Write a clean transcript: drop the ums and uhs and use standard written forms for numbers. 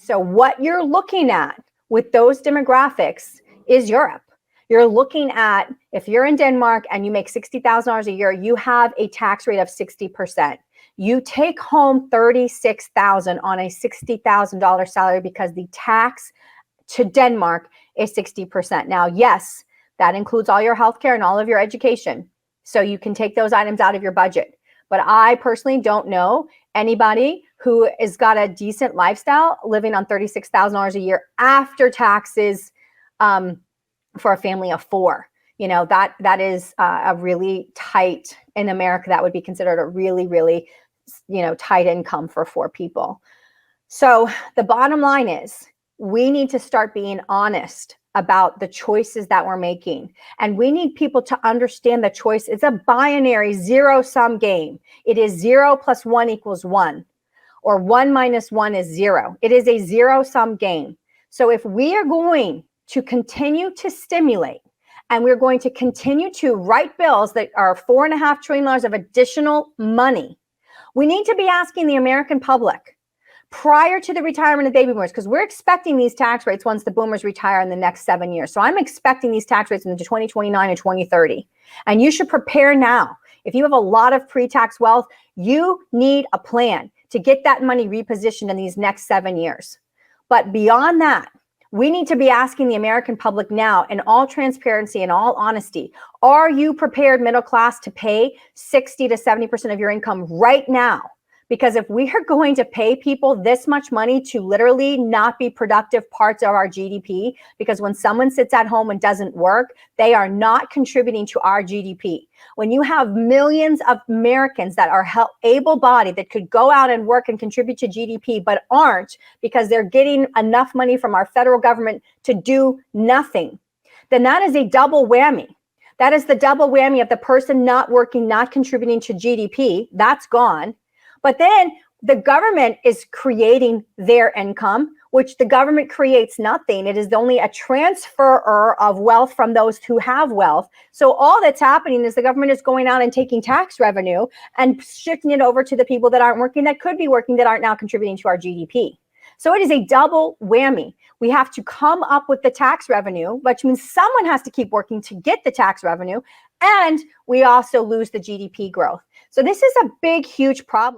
So what you're looking at with those demographics is Europe. You're looking at, if you're in Denmark and you make $60,000 a year, you have a tax rate of 60%. You take home $36,000 on a $60,000 salary because the tax to Denmark is 60%. Now, yes, that includes all your healthcare and all of your education. So you can take those items out of your budget. But I personally don't know anybody who has got a decent lifestyle living on $36,000 a year after taxes for a family of four. You know, that is a really tight, in America, that would be considered a really, really, you know, tight income for four people. So the bottom line is we need to start being honest about the choices that we're making. And we need people to understand the choice. It's a binary zero-sum game. It is 0 + 1 = 1, or 1 - 1 is 0. It is a zero-sum game. So if we are going to continue to stimulate, and we're going to continue to write bills that are $4.5 trillion of additional money, we need to be asking the American public prior to the retirement of baby boomers, because we're expecting these tax rates once the boomers retire in the next 7 years. So I'm expecting these tax rates into 2029 and 2030. And you should prepare now. If you have a lot of pre-tax wealth, you need a plan to get that money repositioned in these next 7 years. But beyond that, we need to be asking the American public now, in all transparency and all honesty, are you prepared, middle class, to pay 60 to 70% of your income right now? Because if we are going to pay people this much money to literally not be productive parts of our GDP, because when someone sits at home and doesn't work, they are not contributing to our GDP. When you have millions of Americans that are able-bodied, that could go out and work and contribute to GDP, but aren't because they're getting enough money from our federal government to do nothing, then that is a double whammy. That is the double whammy of the person not working, not contributing to GDP. That's gone. But then the government is creating their income, which the government creates nothing. It is only a transferer of wealth from those who have wealth. So all that's happening is the government is going out and taking tax revenue and shifting it over to the people that aren't working, that could be working, that aren't now contributing to our GDP. So it is a double whammy. We have to come up with the tax revenue, which means someone has to keep working to get the tax revenue, and we also lose the GDP growth. So this is a big, huge problem.